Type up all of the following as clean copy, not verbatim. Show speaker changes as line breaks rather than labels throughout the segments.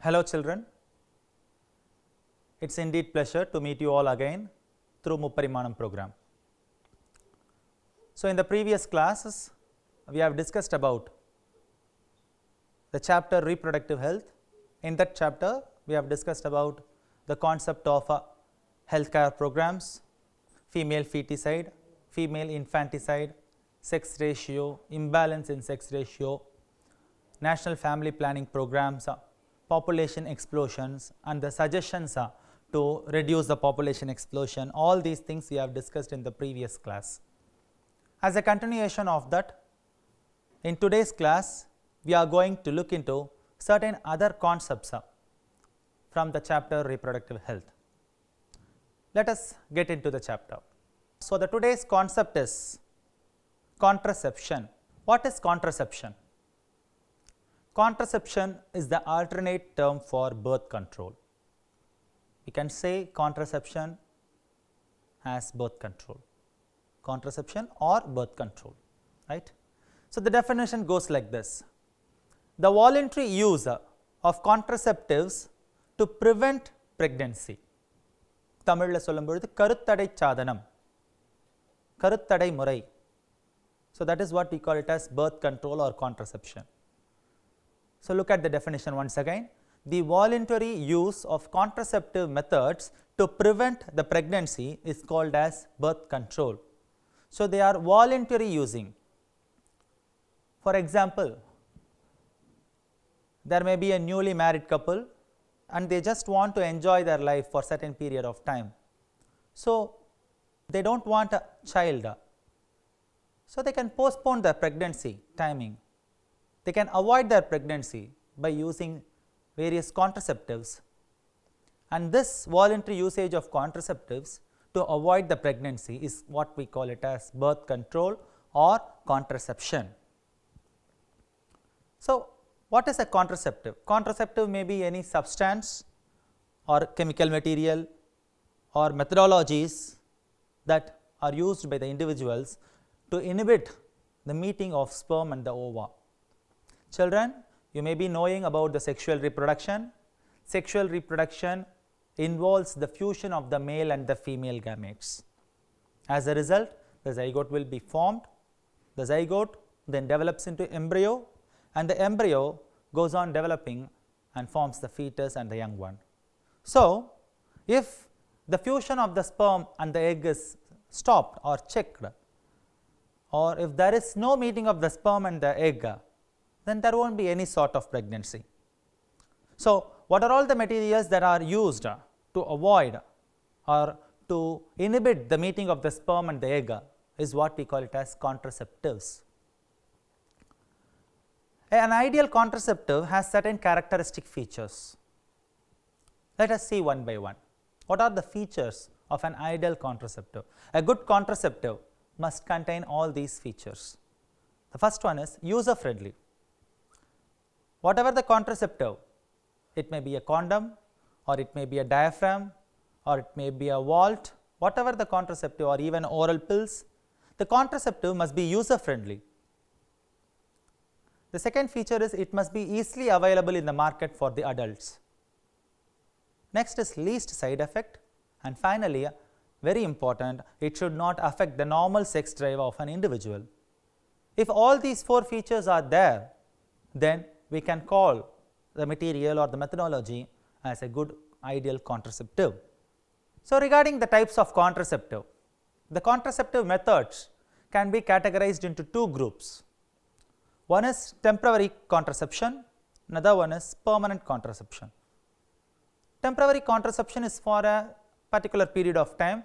Hello children, it is indeed pleasure to meet you all again through Mupparimanam program. So, in the previous classes we have discussed about the chapter reproductive health. In that chapter we have discussed about the concept of healthcare programs, female feticide, female infanticide, sex ratio, imbalance in sex ratio, national family planning programs, population explosions and the suggestions to reduce the population explosion. All these things we have discussed in the previous class. As a continuation of that, in today's class we are going to look into certain other concepts from the chapter reproductive health. Let us get into the chapter. So, the today's concept is contraception. What is contraception? Contraception is the alternate term for birth control. We can say contraception as birth control, contraception or birth control, right. So, the definition goes like this: the voluntary use of contraceptives to prevent pregnancy. தமிழ்ல சொல்லும்பொழுது கருத்தடை சாதனம், கருத்தடை முறை. So, that is what we call it as birth control or contraception. So, look at the definition once again: the voluntary use of contraceptive methods to prevent the pregnancy is called as birth control. So, they are voluntary using. For example, there may be a newly married couple and they just want to enjoy their life for certain period of time. So, they do not want a child. So, they can postpone their pregnancy timing. They can avoid their pregnancy by using various contraceptives, and this voluntary usage of contraceptives to avoid the pregnancy is what we call it as birth control or contraception. So, what is a contraceptive? Contraceptive may be any substance or chemical material or methodologies that are used by the individuals to inhibit the meeting of sperm and the ova. Children, you may be knowing about the sexual reproduction. Sexual reproduction involves the fusion of the male and the female gametes. As a result, the zygote will be formed. The zygote then develops into embryo, and the embryo goes on developing and forms the fetus and the young one. So, if the fusion of the sperm and the egg is stopped or checked, or if there is no meeting of the sperm and the egg, then there will not be any sort of pregnancy. So, what are all the materials that are used to avoid or to inhibit the meeting of the sperm and the egg is what we call it as contraceptives. An ideal contraceptive has certain characteristic features. Let us see one by one. What are the features of an ideal contraceptive? A good contraceptive must contain all these features. The first one is user friendly. Whatever the contraceptive, it may be a condom or it may be a diaphragm or it may be a vault, whatever the contraceptive or even oral pills, the contraceptive must be user friendly. The second feature is it must be easily available in the market for the adults. Next is least side effect, and finally, very important, it should not affect the normal sex drive of an individual. If all these four features are there, then we can call the material or the methodology as a good ideal contraceptive. So, regarding the types of contraceptive, the contraceptive methods can be categorized into two groups. One is temporary contraception, another one is permanent contraception. Temporary contraception is for a particular period of time.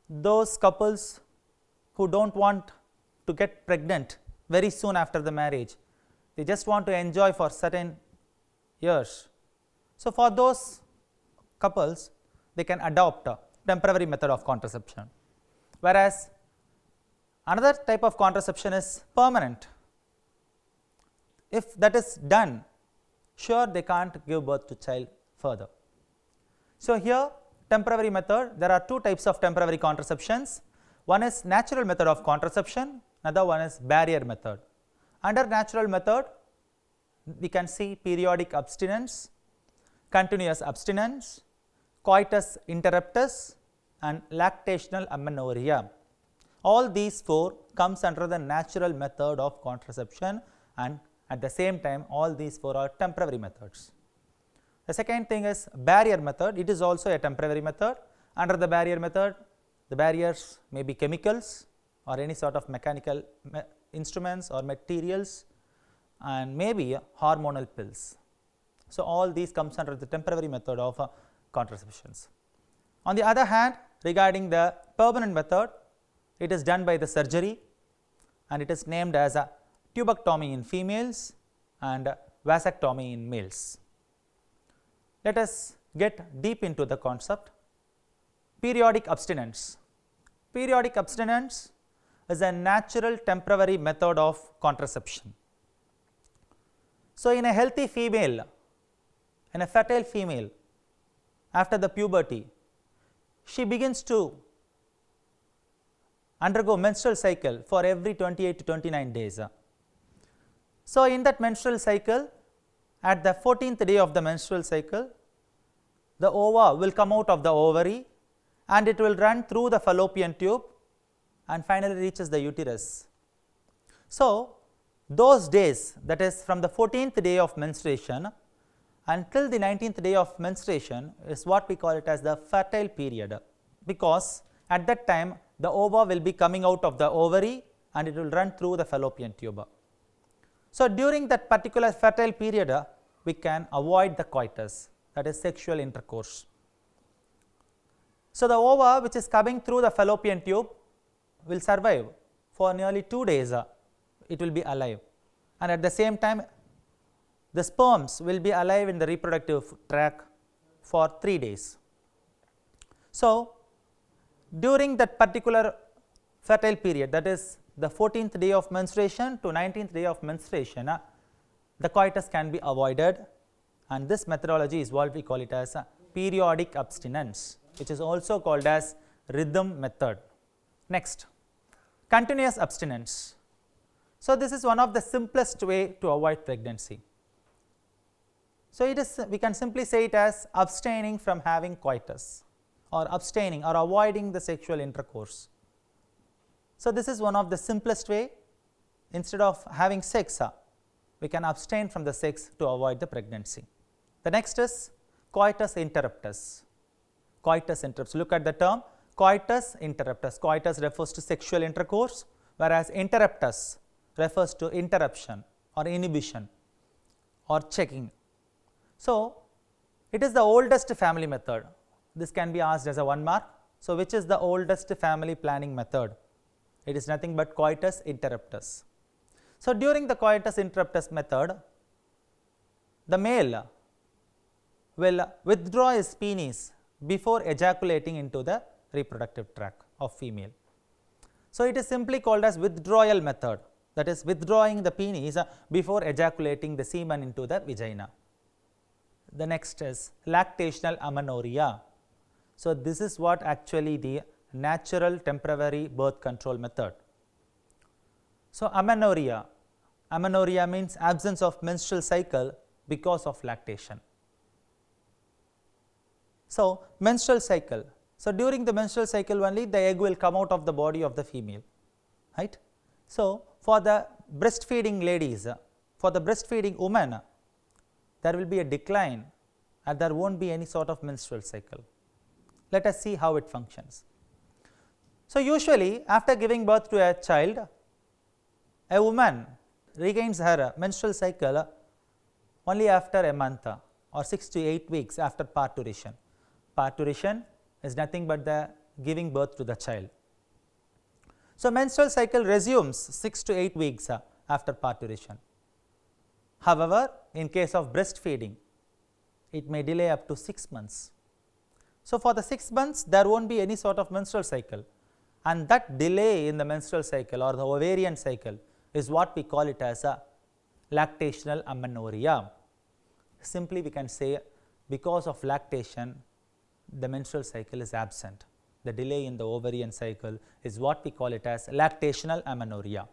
Those couples who do not want to get pregnant very soon after the marriage, they just want to enjoy for certain years. So, for those couples, they can adopt a temporary method of contraception, whereas another type of contraception is permanent. If that is done, sure they can't give birth to child further. So, here temporary method, there are two types of temporary contraceptions. One is natural method of contraception, another one is barrier method. Under natural method, we can see periodic abstinence continuous abstinence, coitus interruptus and lactational amenorrhea. All these 4 comes under the natural method of contraception, and at the same time all these 4 are temporary methods. The second thing is barrier method. It is also a temporary method. Under the barrier method, the barriers may be chemicals or any sort of mechanical instruments or materials, and maybe hormonal pills. So, all these comes under the temporary method of contraceptions. On the other hand, regarding the permanent method, it is done by the surgery, and it is named as a tubectomy in females and vasectomy in males. Let us get deep into the concept. Periodic abstinence. Periodic abstinence is a natural temporary method of contraception. So, in a healthy female, in a fertile female, after the puberty, she begins to undergo menstrual cycle for every 28 to 29 days. So, in that menstrual cycle, at the 14th day of the menstrual cycle, the ova will come out of the ovary and it will run through the fallopian tube and finally reaches the uterus. So, those days, that is from the 14th day of menstruation until the 19th day of menstruation, is what we call it as the fertile period, because at that time the ova will be coming out of the ovary and it will run through the fallopian tube. So, during that particular fertile period, we can avoid the coitus, that is sexual intercourse. So, the ova which is coming through the fallopian tube will survive for nearly 2 days, it will be alive, and at the same time the sperms will be alive in the reproductive tract for 3 days. So, during that particular fertile period, that is the 14th day of menstruation to 19th day of menstruation, the coitus can be avoided, and this methodology is what we call it as periodic abstinence, which is also called as rhythm method. Next, continuous abstinence. So, this is one of the simplest way to avoid pregnancy. So, it is, we can simply say it as abstaining from having coitus or abstaining or avoiding the sexual intercourse. So, this is one of the simplest way. Instead of having sex, we can abstain from the sex to avoid the pregnancy. The next is coitus interruptus. Coitus interruptus, look at the term coitus interruptus. Coitus refers to sexual intercourse, whereas interruptus refers to interruption or inhibition or checking. So, it is the oldest family method. This can be asked as a 1 mark. So, which is the oldest family planning method? It is nothing but coitus interruptus. So, during the coitus interruptus method, the male will withdraw his penis before ejaculating into the reproductive tract of female. So, it is simply called as withdrawal method, that is withdrawing the penis before ejaculating the semen into the vagina. The next is lactational amenorrhea. So, this is what actually the natural temporary birth control method. So, amenorrhea. Amenorrhea means absence of menstrual cycle because of lactation. So, menstrual cycle. So, during the menstrual cycle only the egg will come out of the body of the female, right. So, for the breastfeeding ladies, for the breastfeeding women, there will be a decline and there will not be any sort of menstrual cycle. Let us see how it functions. So, usually after giving birth to a child, a woman regains her menstrual cycle only after a month or 6 to 8 weeks after parturition. Parturition is nothing but the giving birth to the child. So, menstrual cycle resumes 6 to 8 weeks after parturition. However, in case of breastfeeding, it may delay up to 6 months. So, for the 6 months there will not be any sort of menstrual cycle, and that delay in the menstrual cycle or the ovarian cycle is what we call it as a lactational amenorrhea. Simply we can say because of lactation the menstrual cycle is absent. The delay in the ovarian cycle is what we call it as lactational amenorrhea.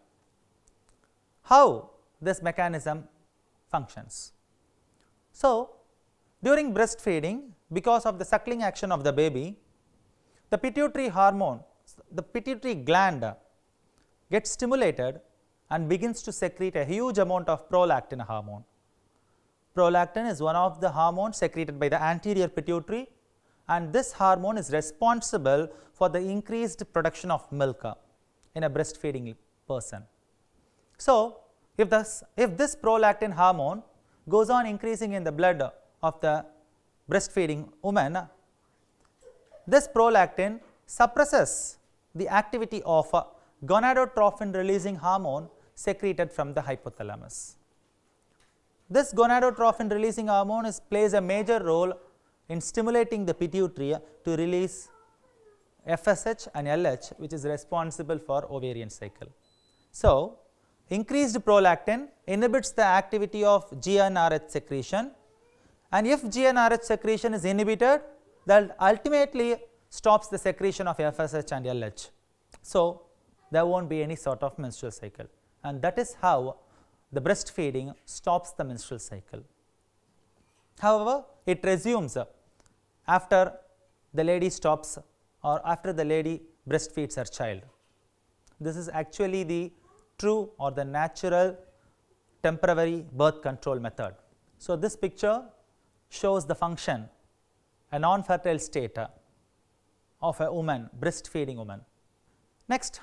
How this mechanism functions? So, During breastfeeding, because of the suckling action of the baby, the pituitary hormone, the pituitary gland gets stimulated and begins to secrete a huge amount of prolactin hormone. Prolactin is one of the hormones secreted by the anterior pituitary, and this hormone is responsible for the increased production of milk in a breastfeeding person. So, if this prolactin hormone goes on increasing in the blood of the breastfeeding woman, this prolactin suppresses the activity of gonadotrophin releasing hormone secreted from the hypothalamus. This gonadotrophin releasing hormone plays a major role in stimulating the pituitary to release FSH and LH, which is responsible for ovarian cycle. So, increased prolactin inhibits the activity of GnRH secretion, and if GnRH secretion is inhibited, that ultimately stops the secretion of FSH and LH. So, there will not be any sort of menstrual cycle, and that is how the breastfeeding stops the menstrual cycle. However, it resumes after the lady stops or after the lady breastfeeds her child. This is actually the true or the natural temporary birth control method. So, this picture shows the function, a non-fertile state of a woman, breastfeeding woman. Next,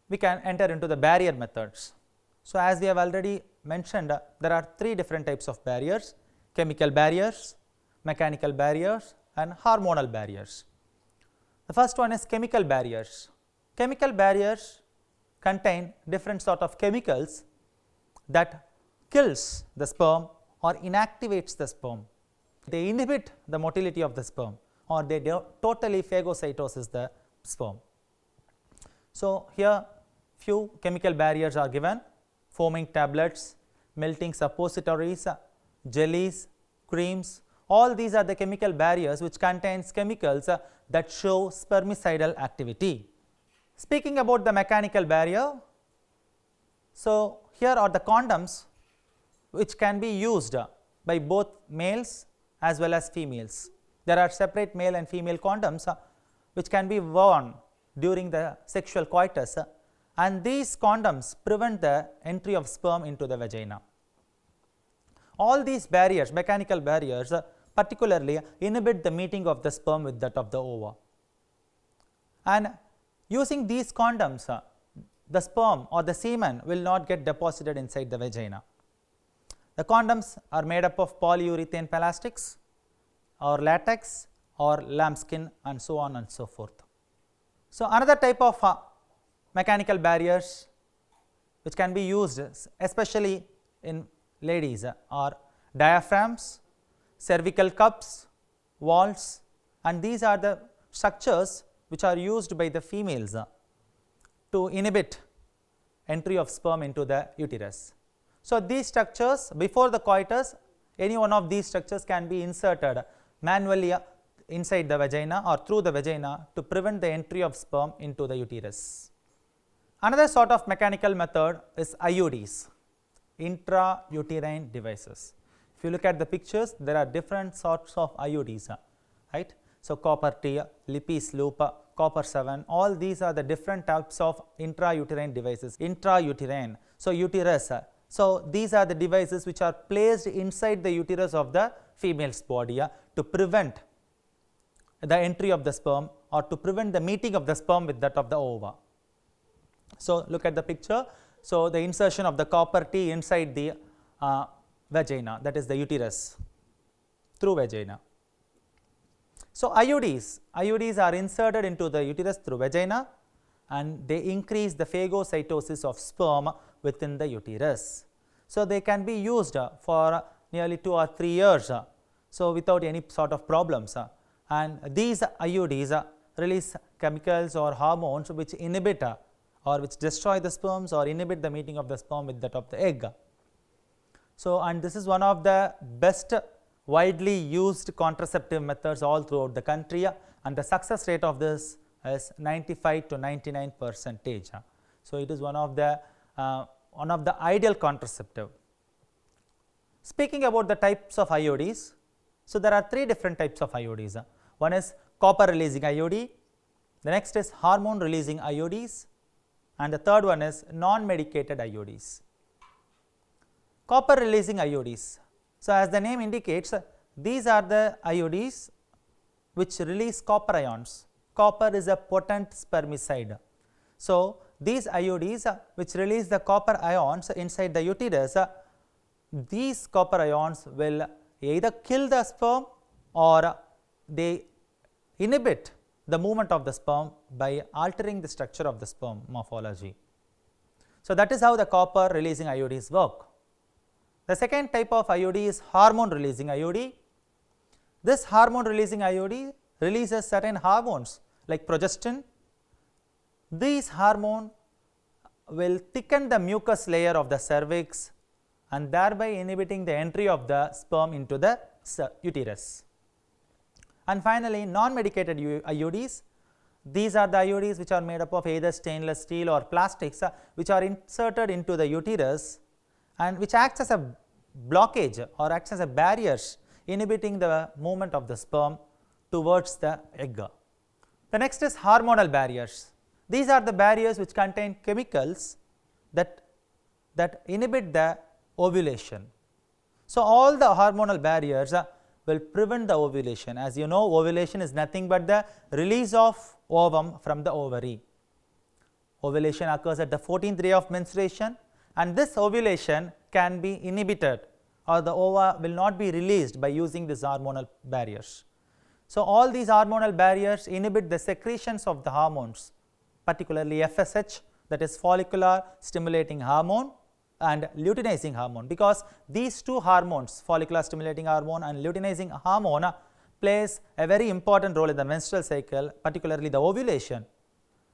we can enter into the barrier methods. So, as we have already mentioned, there are three different types of barriers: chemical barriers, mechanical barriers, and hormonal barriers. The first one is chemical barriers. Chemical barriers contain different sort of chemicals that kills the sperm or inactivates the sperm. They inhibit the motility of the sperm, or they totally phagocytoses the sperm. So, here few chemical barriers are given: foaming tablets, melting suppositories, jellies, creams. All these are the chemical barriers which contains chemicals that show spermicidal activity. Speaking about the mechanical barrier, so here are the condoms which can be used by both males as well as females. There are separate male and female condoms which can be worn during the sexual coitus, and these condoms prevent the entry of sperm into the vagina. All these barriers, mechanical barriers, particularly inhibit the meeting of the sperm with that of the ova. And using these condoms, the sperm or the semen will not get deposited inside the vagina. The condoms are made up of polyurethane plastics or latex or lambskin and so on and so forth. So, another type of mechanical barriers which can be used especially in ladies are diaphragms, cervical cups, valves, and these are the structures which are used by the females to inhibit entry of sperm into the uterus. So, these structures before the coitus, any one of these structures can be inserted manually inside the vagina or through the vagina to prevent the entry of sperm into the uterus. Another sort of mechanical method is IUDs, intrauterine devices. If you look at the pictures, there are different sorts of IUDs, right. So, copper T, Lippis loop, copper 7, all these are the different types of intrauterine devices. Intrauterine, so uterus. So, these are the devices which are placed inside the uterus of the female's body to prevent the entry of the sperm or to prevent the meeting of the sperm with that of the ova. So, look at the picture. So, the insertion of the copper T inside the vagina, that is the uterus through vagina. So, IUDs are inserted into the uterus through vagina and they increase the phagocytosis of sperm within the uterus. So, they can be used for nearly 2 or 3 years, so without any sort of problems, and these IUDs release chemicals or hormones which inhibit or which destroy the sperms or inhibit the meeting of the sperm with that of the egg. So, and this is one of the best widely used contraceptive methods all throughout the country, and the success rate of this is 95 to 99%. So, it is one of the ideal contraceptive. Speaking about the types of IUDs, so there are 3 different types of IUDs. One is copper releasing IUD, the next is hormone releasing IUDs, and the third one is non-medicated IUDs. Copper releasing IUDs. So, as the name indicates, these are the IUDs which release copper ions. Copper is a potent spermicide. So, these IUDs which release the copper ions inside the uterus, these copper ions will either kill the sperm or they inhibit the movement of the sperm by altering the structure of the sperm morphology. So, that is how the copper releasing IUDs work. The second type of IUD is hormone releasing IUD. This hormone releasing IUD releases certain hormones like progestin. These hormones will thicken the mucus layer of the cervix and thereby inhibiting the entry of the sperm into the uterus. And finally, non-medicated IUDs. These are the IUDs which are made up of either stainless steel or plastics which are inserted into the uterus and which acts as a blockage or acts as a barriers inhibiting the movement of the sperm towards the egg. The next is hormonal barriers. These are the barriers which contain chemicals that inhibit the ovulation. So, all the hormonal barriers will prevent the ovulation. As you know, ovulation is nothing but the release of ovum from the ovary. Ovulation occurs at the 14th day of menstruation, and this ovulation can be inhibited or the ova will not be released by using these hormonal barriers. So, all these hormonal barriers inhibit the secretions of the hormones, particularly FSH, that is follicular stimulating hormone, and luteinizing hormone, because these two hormones, follicular stimulating hormone and luteinizing hormone, plays a very important role in the menstrual cycle, particularly the ovulation,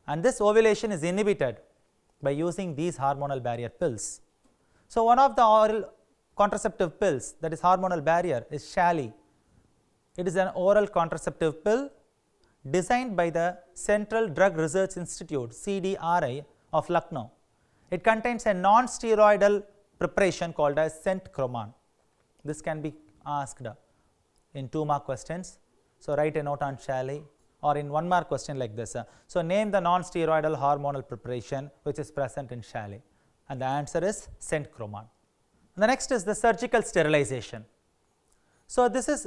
and this ovulation is inhibited by using these hormonal barrier pills. So, one of the oral contraceptive pills, that is hormonal barrier, is Shali. It is an oral contraceptive pill designed by the Central Drug Research Institute CDRI of Lucknow. It contains a non-steroidal preparation called as centchroman. This can be asked in 2-mark questions. So, write a note on Shali, or in 1-mark question like this. So, name the non-steroidal hormonal preparation which is present in Shali, and the answer is centchroman. The next is the surgical sterilization. So, this is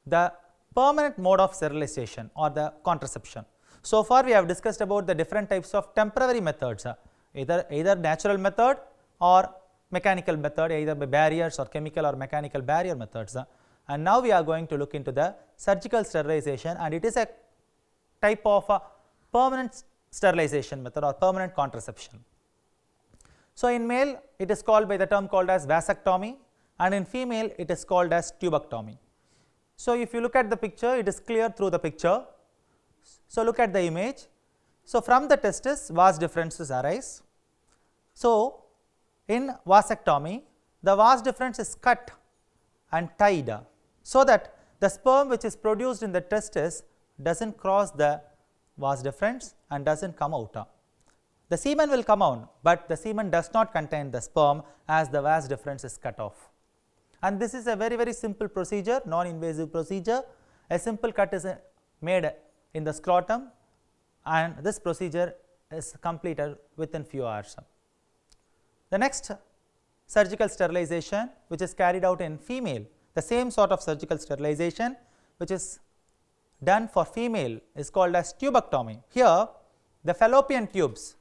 the permanent mode of sterilization or the contraception. So far we have discussed about the different types of temporary methods, either natural method or mechanical method, either by barriers or chemical or mechanical barrier methods. And now we are going to look into the surgical sterilization, and it is a type of a permanent sterilization method or permanent contraception. So, in male it is called by the term called as vasectomy, and in female it is called as tubectomy. So, if you look at the picture, it is clear through the picture. So, look at the image. So, from the testis vas deferens arise. So, in vasectomy the vas deferens is cut and tied so that the sperm which is produced in the testis does not cross the vas deferens and does not come out. The semen will come out, but the semen does not contain the sperm as the vas deferens is cut off. And this is a very simple procedure, non-invasive procedure. A simple cut is made in the scrotum, and this procedure is completed within few hours. The next surgical sterilization which is carried out in female, the same sort of surgical sterilization which is done for female is called as tubectomy. Here the fallopian tubes,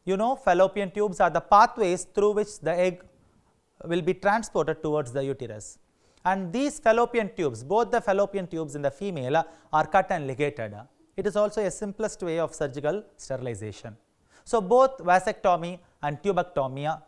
you know, fallopian tubes are the pathways through which the egg will be transported towards the uterus, and these fallopian tubes, both the fallopian tubes in the female are cut and ligated. It is also a simplest way of surgical sterilization. So, both vasectomy and tubectomy,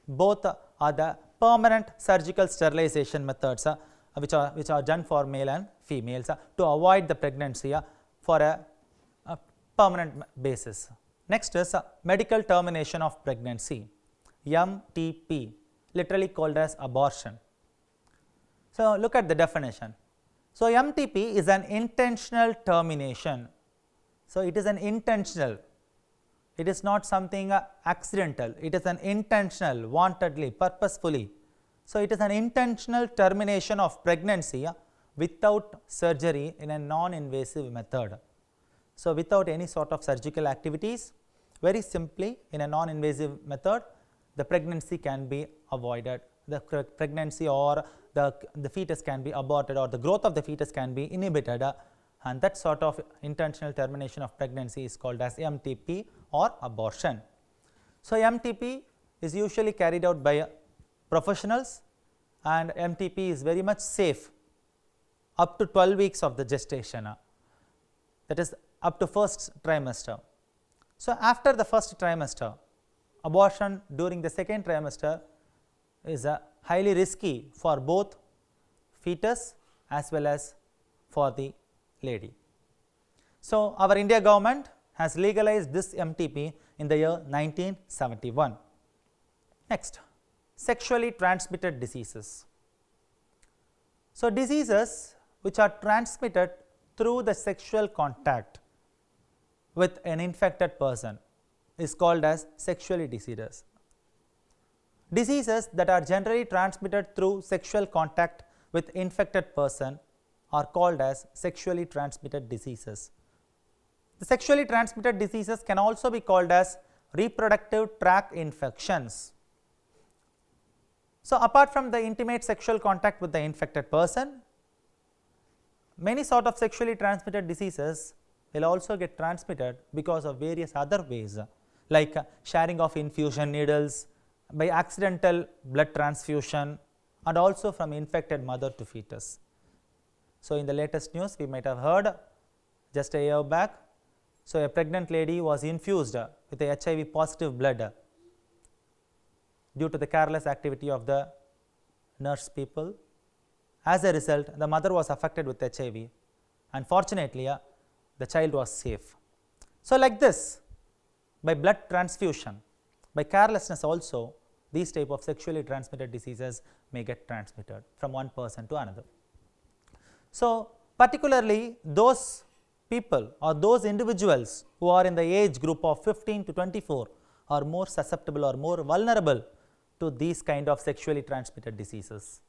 both are the permanent surgical sterilization methods which are done for male and females to avoid the pregnancy for a permanent basis. Next is medical termination of pregnancy, MTP, literally called as abortion. So, look at the definition. So, MTP is an intentional termination. So, it is an intentional, it is not something accidental, it is an intentional, wantedly, purposefully. So, it is an intentional termination of pregnancy without surgery in a non-invasive method. So, without any sort of surgical activities, very simply in a non-invasive method, the pregnancy can be avoided, the pregnancy or the fetus can be aborted, or the growth of the fetus can be inhibited, and that sort of intentional termination of pregnancy is called as MTP or abortion. So, MTP is usually carried out by professionals, and MTP is very much safe up to 12 weeks of the gestation, that is up to first trimester. So, after the first trimester, abortion during the second trimester is highly risky for both fetus as well as for the lady. So, our India government has legalized this MTP in the year 1971. Next, sexually transmitted diseases. So, diseases which are transmitted through the sexual contact with an infected person is called as sexually diseases. Diseases that are generally transmitted through sexual contact with infected person are called as sexually transmitted diseases. The sexually transmitted diseases can also be called as reproductive tract infections. So, apart from the intimate sexual contact with the infected person, many sort of sexually transmitted diseases will also get transmitted because of various other ways, like sharing of infusion needles, by accidental blood transfusion, and also from infected mother to fetus. So, in the latest news we might have heard just a year back, so a pregnant lady was infused with a HIV positive blood due to the careless activity of the nurse people. As a result, the mother was affected with HIV, and fortunately the child was safe. So, like this, by blood transfusion, by carelessness also, these type of sexually transmitted diseases may get transmitted from one person to another. So, particularly those people or those individuals who are in the age group of 15 to 24 are more susceptible or more vulnerable to these kind of sexually transmitted diseases.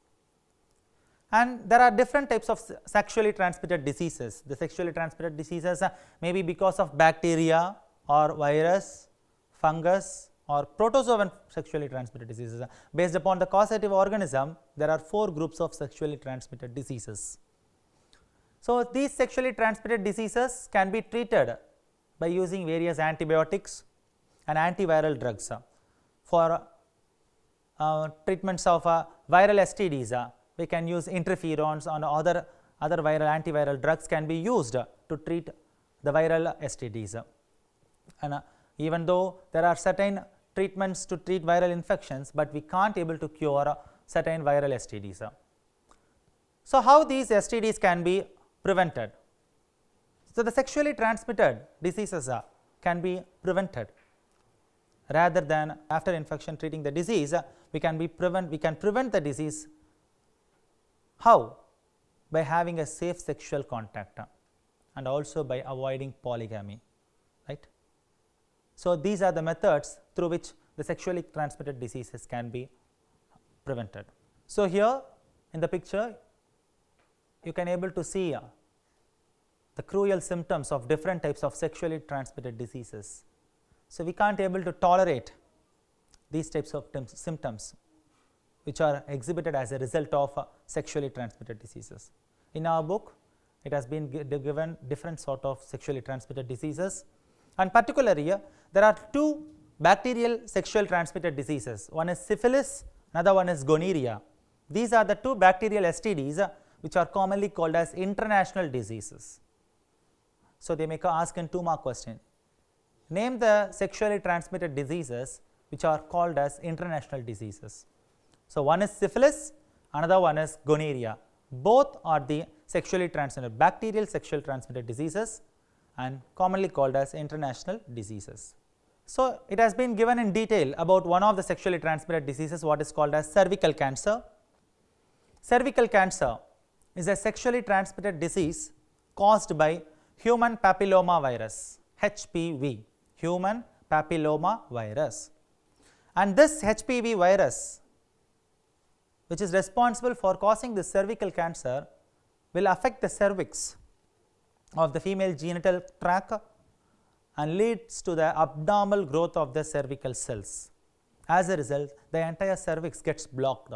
And there are different types of sexually transmitted diseases. The sexually transmitted diseases may be because of bacteria or virus, fungus, or protozoan sexually transmitted diseases. Based upon the causative organism, there are 4 groups of sexually transmitted diseases. So, these sexually transmitted diseases can be treated by using various antibiotics and antiviral drugs. For treatments of viral STDs, we can use interferons, and other antiviral drugs can be used to treat the viral STDs. And even though there are certain treatments to treat viral infections, but we can't able to cure certain viral STDs. So, how these STDs can be prevented? So, the sexually transmitted diseases can be prevented. Rather than after infection treating the disease, we can prevent the disease. How? By having a safe sexual contact and also by avoiding polygamy, right. So, these are the methods through which the sexually transmitted diseases can be prevented. So, here in the picture you can able to see the cruel symptoms of different types of sexually transmitted diseases. So, we can't able to tolerate these types of symptoms which are exhibited as a result of sexually transmitted diseases. In our book, it has been given different sort of sexually transmitted diseases, and particularly there are 2 bacterial sexual transmitted diseases. One is syphilis, another one is gonorrhea. These are the 2 bacterial STDs which are commonly called as international diseases. So, they may ask in 2 mark question, name the sexually transmitted diseases which are called as international diseases. So, one is syphilis, another one is gonorrhea. Both are the sexually transmitted bacterial sexual transmitted diseases and commonly called as international diseases. So, it has been given in detail about one of the sexually transmitted diseases, what is called as cervical cancer. Cervical cancer is a sexually transmitted disease caused by human papilloma virus, HPV, human papilloma virus. And this HPV virus, which is responsible for causing the cervical cancer will affect the cervix of the female genital tract and leads to the abnormal growth of the cervical cells. As a result, the entire cervix gets blocked,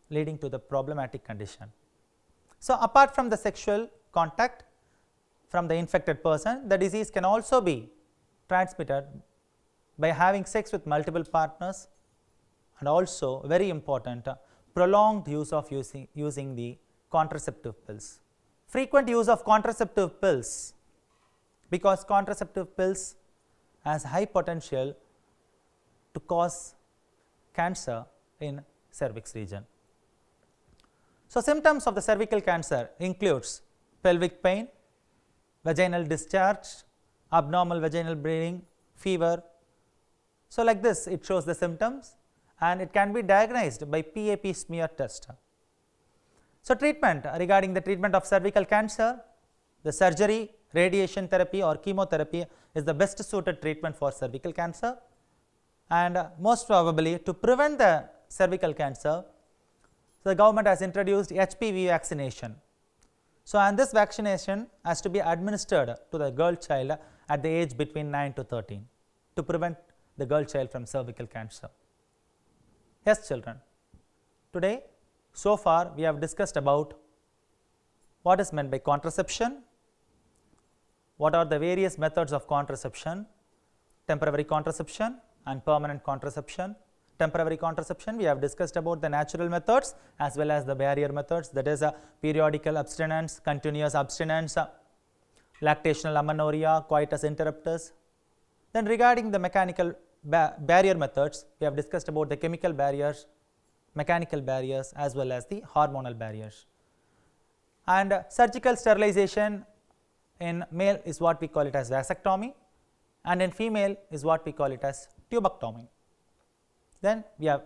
leading to the problematic condition. So, apart from the sexual contact from the infected person, the disease can also be transmitted by having sex with multiple partners, and also very important, prolonged use of using the contraceptive pills. Frequent use of contraceptive pills, because contraceptive pills has high potential to cause cancer in cervix region. So, symptoms of the cervical cancer includes pelvic pain, vaginal discharge, abnormal vaginal bleeding, fever. So, like this it shows the symptoms, and it can be diagnosed by PAP smear test. So, treatment, regarding the treatment of cervical cancer, the surgery, radiation therapy or chemotherapy is the best suited treatment for cervical cancer, and most probably to prevent the cervical cancer, the government has introduced HPV vaccination. So, and this vaccination has to be administered to the girl child at the age between 9 to 13 to prevent the girl child from cervical cancer. Yes, children, today so far we have discussed about what is meant by contraception, what are the various methods of contraception, temporary contraception and permanent contraception. Temporary contraception, we have discussed about the natural methods as well as the barrier methods, that is periodical abstinence, continuous abstinence, lactational amenorrhea, coitus interruptus. Then regarding the mechanical barrier methods, we have discussed about the chemical barriers, mechanical barriers as well as the hormonal barriers. And surgical sterilization in male is what we call it as vasectomy, and in female is what we call it as tubectomy. Then we have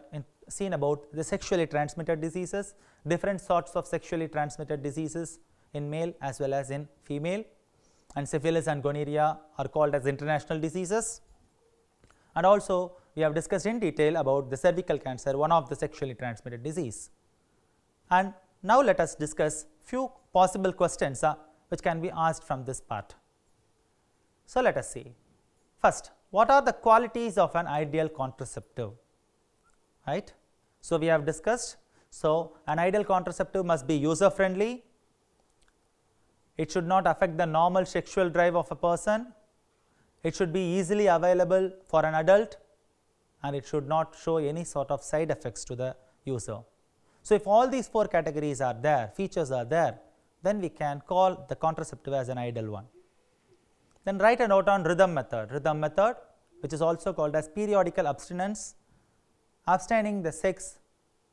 seen about the sexually transmitted diseases, different sorts of sexually transmitted diseases in male as well as in female, and syphilis and gonorrhea are called as international diseases. And also we have discussed in detail about the cervical cancer, one of the sexually transmitted disease. And now let us discuss few possible questions which can be asked from this part. So, let us see. First, what are the qualities of an ideal contraceptive? Right. So, we have discussed, so an ideal contraceptive must be user friendly, it should not affect the normal sexual drive of a person, it should be easily available for an adult, and it should not show any sort of side effects to the user. So, if all these four categories are there, features are there, then we can call the contraceptive as an ideal one. Then write a note on rhythm method, which is also called as periodical abstinence, abstaining the sex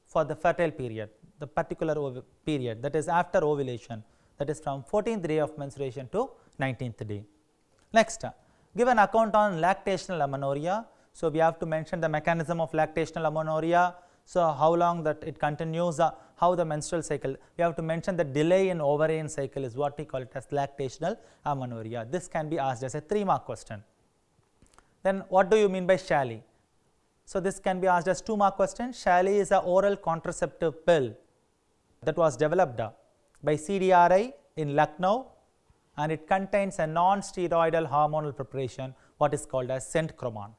for the fertile period, the particular period, that is after ovulation, that is from 14th day of menstruation to 19th day. Next, give an account on lactational amenorrhea. So, we have to mention the mechanism of lactational amenorrhea. So, how long that it continues, how the menstrual cycle, we have to mention the delay in ovarian cycle is what we call it as lactational amenorrhea. This can be asked as a 3-mark question. Then what do you mean by Shally? So, this can be asked as 2-mark question. Shally is an oral contraceptive pill that was developed by CDRI in Lucknow, and it contains a non-steroidal hormonal preparation what is called as centromon.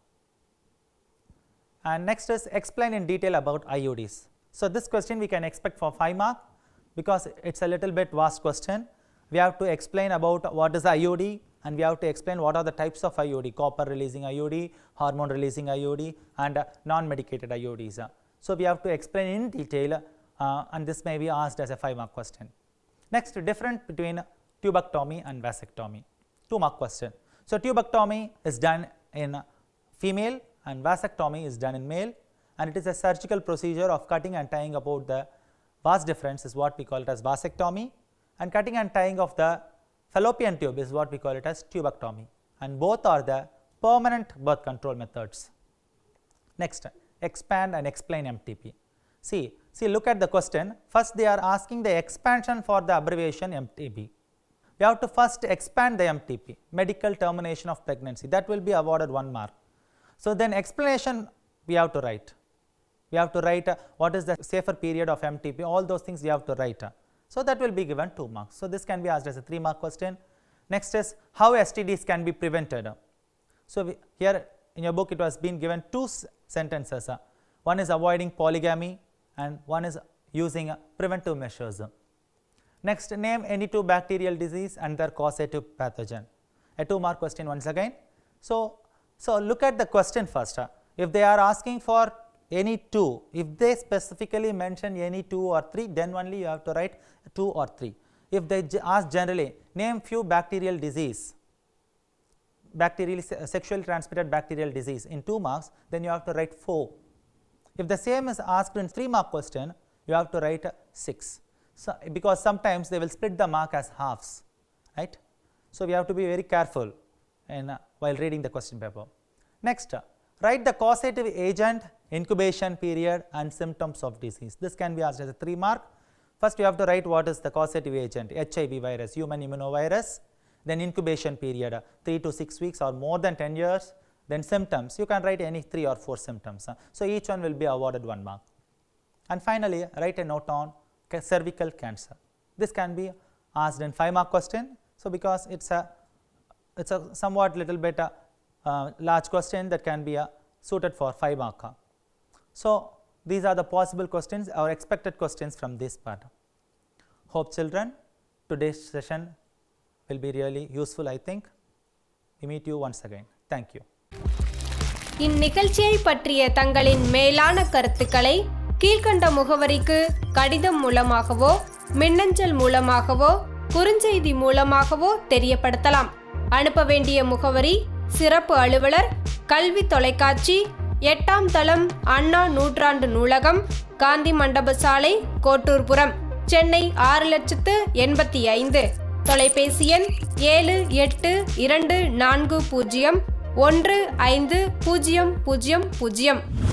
And next is explain in detail about IUDs. So, this question we can expect for 5 mark because it is a little bit vast question. We have to explain about what is the IUD, and we have to explain what are the types of IUD, copper releasing IUD, hormone releasing IUD and non-medicated IUDs. So, we have to explain in detail and this may be asked as a 5-mark question. Next, difference between tubectomy and vasectomy, 2-mark question. So, tubectomy is done in female and vasectomy is done in male, and it is a surgical procedure of cutting and tying about the vas deferens is what we call it as vasectomy, and cutting and tying of the fallopian tube is what we call it as tubectomy, and both are the permanent birth control methods. Next, expand and explain MTP. See, look at the question. First, they are asking the expansion for the abbreviation MTP. We have to first expand the MTP, medical termination of pregnancy, that will be awarded 1 mark. So, then explanation we have to write. We have to write what is the safer period of MTP, all those things we have to write. So that will be given 2 marks. So this can be asked as a 3-mark question. Next is how STDs can be prevented. So here in your book it was been given 2 sentences. One is avoiding polygamy and one is using preventive measures. Next, name any 2 bacterial disease and their causative pathogen. A 2-mark question once again. So look at the question first. If they are asking for any 2, if they specifically mention any 2 or 3, then only you have to write 2 or 3. If they ask generally, name few bacterial disease, sexually transmitted bacterial disease in 2 marks, then you have to write 4. If the same is asked in 3-mark question, you have to write 6. So because sometimes they will split the mark as halves, right? So we have to be very careful while reading the question paper. Next, write the causative agent, incubation period and symptoms of disease. This can be asked as a 3-mark. First you have to write what is the causative agent, HIV virus, human immunovirus, then incubation period 3 to 6 weeks or more than 10 years, then symptoms, you can write any 3 or 4 symptoms. So each one will be awarded 1 mark. And finally, write a note on cervical cancer. This can be asked in 5-mark question. So because it's a somewhat little bit large question that can be suited for 5-mark. So these are the possible questions or expected questions from this part. Hope children, today's session will be really useful, I think. We meet you once again. Thank you.
இந்நிகழ்ச்சியை பற்றிய தங்களின் மேலான கருத்துக்களை கீழ்க்கண்ட முகவரிக்கு கடிதம் மூலமாகவோ மின்னஞ்சல் மூலமாகவோ குறுஞ்செய்தி மூலமாகவோ தெரியப்படுத்தலாம். அனுப்ப வேண்டிய முகவரி சிறப்பு அலுவலர், கல்வி தொலைக்காட்சி, 8ஆம் தளம், அண்ணா நூற்றாண்டு நூலகம், காந்தி மண்டப சாலை, கோட்டூர்புரம், சென்னை 6,85,000. தொலைபேசி எண் 7824015000.